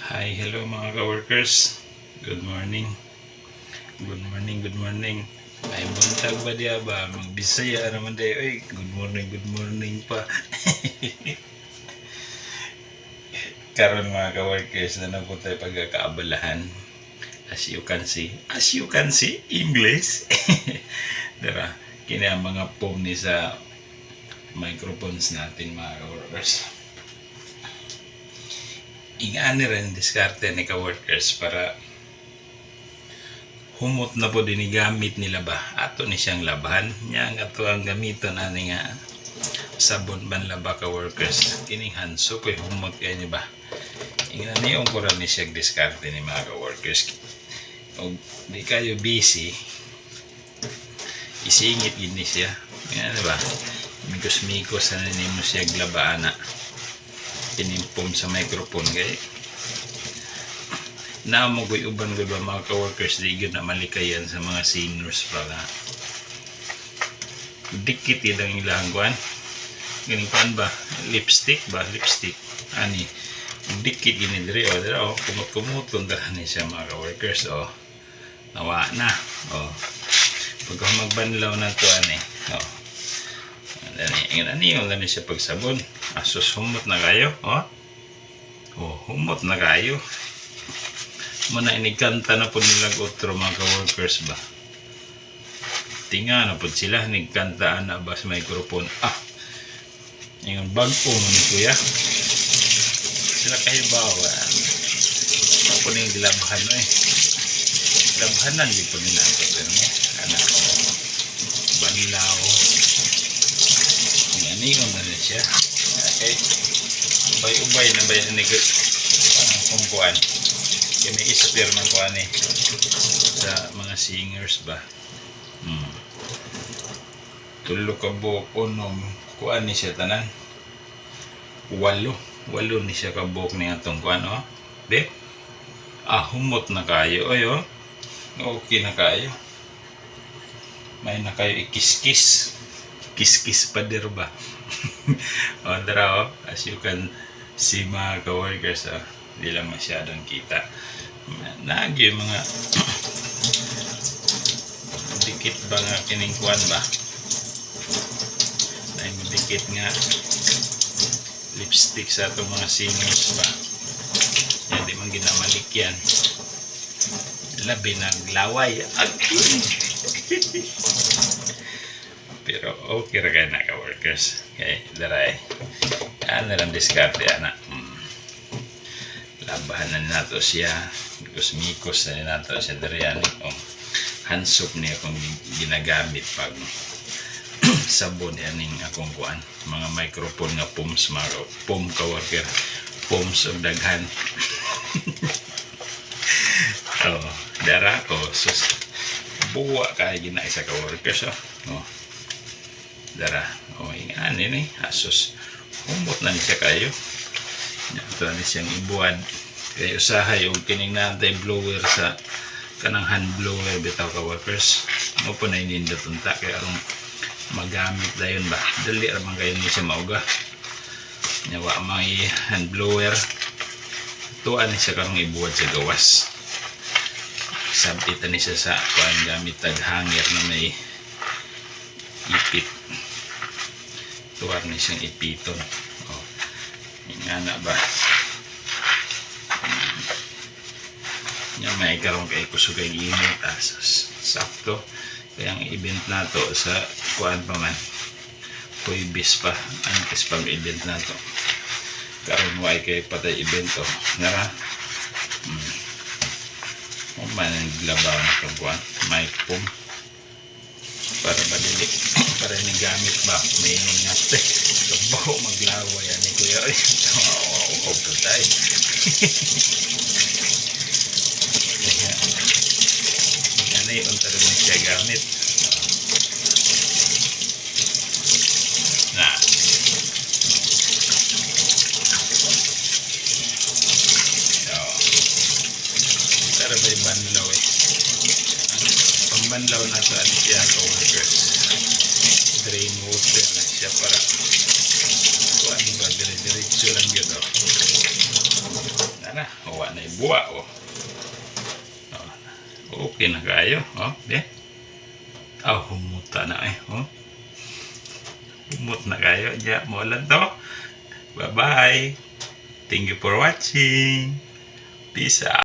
Hi, hello mga ka-workers. Good morning. Good morning, good morning. Ay, buntag ba diya ba? Magbisaya naman tayo. Ay, good morning pa. Karon mga ka-workers na po tayo pagkakaabalahan. As you can see, English. Dara, kini ang mga pom ni sa microphones natin mga ka-workers. Ingani rin diskarte ni ka-workers para humot na po din gamit nila ba ato ni siyang labahan niya nga to ang gamiton ani nga sabon ban laba ka-workers kining hanso ko'y humot kay ni ba ingani ko rin ni siyang diskarte ni mga ka-workers o di kayo busy isingit gini siya nga ba mikos-mikos na nimo siya glabaan na pinimpom sa microphone kay na mo ko'y uban ko'y ba mga ka-workers di yun na malikayan sa mga seniors pa nga dikit yun ilang kuhan ganing pan ba lipstick ani dikit yun diri o kumot-kumutong dara ni siya mga ka-workers o nawa na o pagka magbanlaw na to ani o ano yung siya pagsabon asos humot na kayo humot na kayo muna inigkanta na po nilang otro mga ka-workers ba tinga na po sila nigkantaan na ba sa microphone yung bag-o ni kuya sila kayo bawa po na yung dilabhan labhanan di po nila pero anak banlaw yung na siya okay ubay-ubay na ba yung kumpuan kaya may isper ng kuhan sa mga singers ba tulo ka buhok unom kuhan ni siya tanan walo ni siya ka buhok ni atong kuhan be humot na kayo okay na kayo may na kayo ikis-kis pader ba as you can see mga ka-workers hindi lang masyadong kita nagyo yung mga dikit ba nga kiningkuan ba na yung dikit nga lipstick sa itong mga singers ba hindi man ginamalik yan labi ng laway pero okay ra kayo na ka-workers okay daray ano lang diskarte anak labahan na nato siya mikos na nato siya dariyan hansop niya akong ginagamit pag sabon yaning akong kuan mga microphone nga poms mga pom ka-worker poms og daghan dara sus buwa kaya gina isa ka-workers dara ingani ni asus humot na ni siya kayo ito na siyang ibuad kaya usahay o kining naantay blower sa kanang hand blower bitaw ka-workers mo po na inindot unta kaya arong magamit dayon ba dali ramang kayo ni siya mauga nawa may hand blower tuan ni siya karong ibuad sa gawas sabita ni siya sa kuan gamit tag hanger na may ipit tuwar ni siyang ipiton nga na ba nga may karoon kay kusugay init sakto kaya ang event nato sa kuan pa man kuibis pa antes pag event nato karoon way kay patay event ngara man naglabaw na kabuan may pum para madili para ni gamit ba may ingate kabaw maglawa yan ni kuya tayo ano yung unta rin siya gamit na tara ba yung banlaw pambanlaw na ito ano siya ka-workers drain water na siya para kuhan ba dire-diretso lang yun nara Huwa na ibuwa. Oh. Okay na kayo. Oh, yeah. Humuta na eh. Oh. Humut na kayo. Yeah, maulan to. Bye-bye. Thank you for watching. Peace out.